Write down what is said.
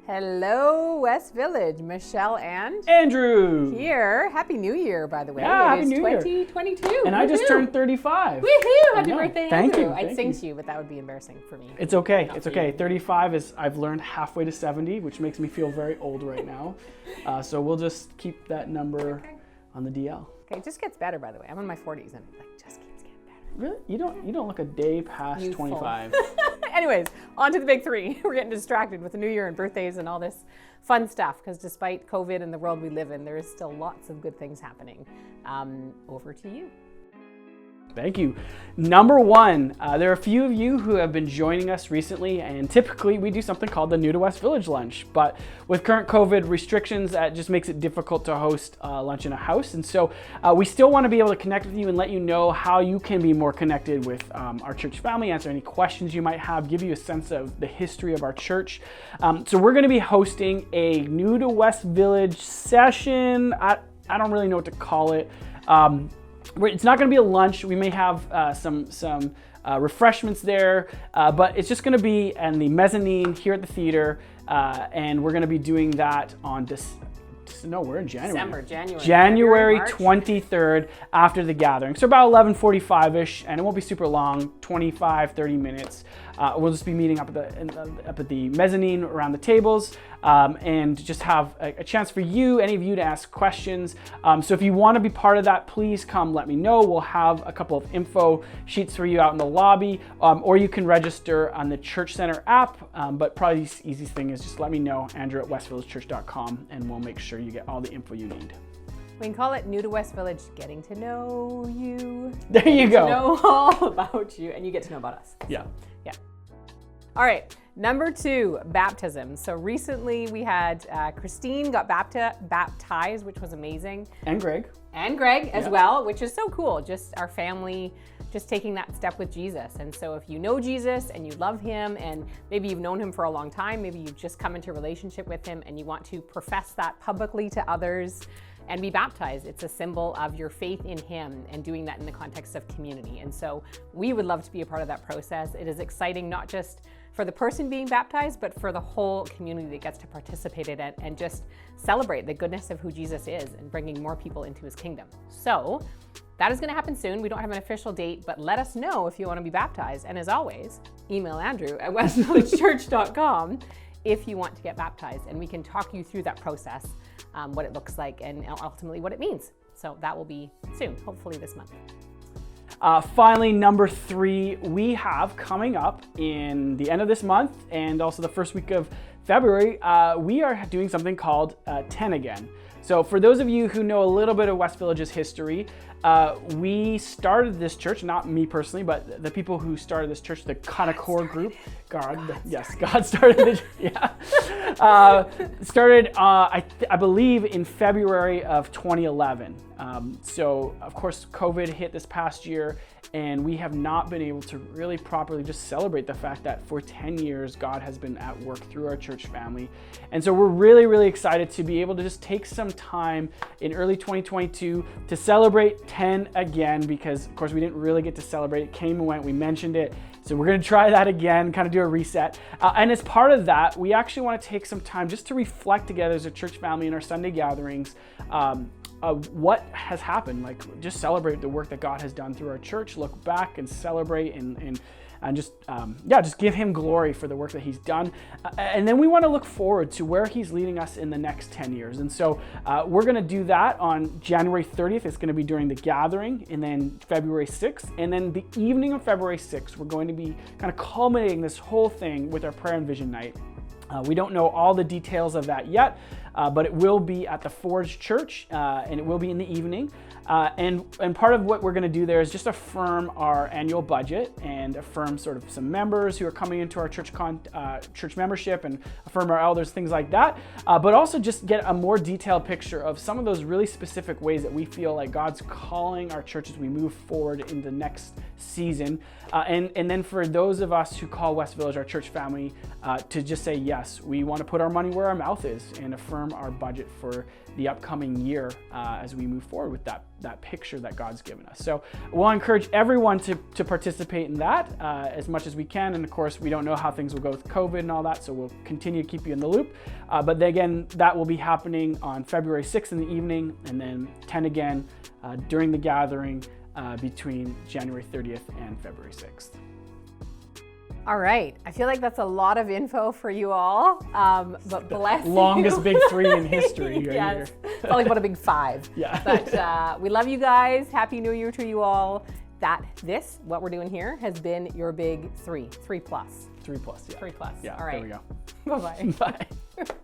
Hello, West Village. Michelle and Andrew here. Happy New Year, by the way. Yeah, Happy It is New Year. 2022. And I just turned 35. Woohoo! Happy know. birthday, Thank Andrew. you, I'd thank sing you. to you, but that would be embarrassing for me. It's okay. Not It's for okay. you. 35 is, I've learned halfway to 70, which makes me feel very old right now. So we'll just keep that number on the DL. Okay, it just gets better, by the way. I'm in my 40s and it just keeps getting better. Really? You don't look a day past Youthful. 25. Anyways, on to the big three. We're getting distracted with the New Year and birthdays and all this fun stuff because despite COVID and the world we live in, there is still lots of good things happening. Over to you. Thank you. Number one, there are a few of you who have been joining us recently, and typically we do something called the New to West Village lunch. But with current COVID restrictions, that just makes it difficult to host lunch in a house. And so we still want to be able to connect with you and let you know how you can be more connected with our church family, answer any questions you might have, give you a sense of the history of our church. So we're going to be hosting a New to West Village session. I don't really know what to call it. It's not going to be a lunch. We may have some refreshments there, but it's just going to be in the mezzanine here at the theater, and we're going to be doing that on we're in January. January 23rd after the gathering. So about 11:45ish, and it won't be super long, 25, 30 minutes. We'll just be meeting up at the mezzanine around the tables and just have a chance for you, any of you, to ask questions. So if you want to be part of that, please come let me know. We'll have a couple of info sheets for you out in the lobby, or you can register on the Church Center app. But probably the easiest thing is just let me know, Andrew at westvillagechurch.com, and we'll make sure you get all the info you need. We can call it New to West Village, getting to know you. There you go. To know all about you, and you get to know about us. Yeah. Yeah. All right, number two, baptism. So recently we had Christine got baptized, which was amazing. And Greg. And Greg as Yeah. well, which is so cool. Just our family, just taking that step with Jesus. And so if you know Jesus and you love him, and maybe you've known him for a long time, maybe you've just come into a relationship with him and you want to profess that publicly to others and be baptized, it's a symbol of your faith in him and doing that in the context of community. And so we would love to be a part of that process. It is exciting, not just for the person being baptized, but for the whole community that gets to participate in it and just celebrate the goodness of who Jesus is and bringing more people into his kingdom. So that is going to happen soon. We don't have an official date, but let us know if you want to be baptized. And as always, email Andrew at westvillagechurch.com if you want to get baptized, and we can talk you through that process, what it looks like, and ultimately what it means. So that will be soon, hopefully this month. Finally, number three, we have coming up in the end of this month and also the first week of February, we are doing something called 10 Again. So for those of you who know a little bit of West Village's history, we started this church, not me personally, but the people who started this church, the kind of core group. God started it. Yeah. I believe in February of 2011. So of course, COVID hit this past year, and we have not been able to really properly just celebrate the fact that for 10 years, God has been at work through our church family. And so we're really, really excited to be able to just take some time in early 2022 to celebrate 10 again, because of course we didn't really get to celebrate. It came and went, we mentioned it. So we're going to try that again, kind of do a reset. And as part of that, we actually want to take some time just to reflect together as a church family in our Sunday gatherings, what has happened, like just celebrate the work that God has done through our church, look back and celebrate and just give him glory for the work that he's done. And then we want to look forward to where he's leading us in the next 10 years. And so we're going to do that on January 30th. It's going to be during the gathering, and then February 6th. And then the evening of February 6th, we're going to be kind of culminating this whole thing with our prayer and vision night. We don't know all the details of that yet, but it will be at the Forge Church, and it will be in the evening. And part of what we're going to do there is just affirm our annual budget and affirm sort of some members who are coming into our church membership, and affirm our elders, things like that. But also just get a more detailed picture of some of those really specific ways that we feel like God's calling our church as we move forward in the next season. And then for those of us who call West Village our church family, to just say, yes, we want to put our money where our mouth is and affirm confirm our budget for the upcoming year as we move forward with that picture that God's given us. So we'll encourage everyone to participate in that as much as we can. And of course, we don't know how things will go with COVID and all that, so we'll continue to keep you in the loop. But then again, that will be happening on February 6th in the evening, and then 10 again during the gathering between January 30th and February 6th. All right. I feel like that's a lot of info for you all, but bless you. Longest big three in history. Right Yes. here. Probably about a big five. Yeah. But we love you guys. Happy New Year to you all. What we're doing here has been your big 3+. 3+, yeah. 3+. Yeah, All right. there we go. Bye-bye. Bye.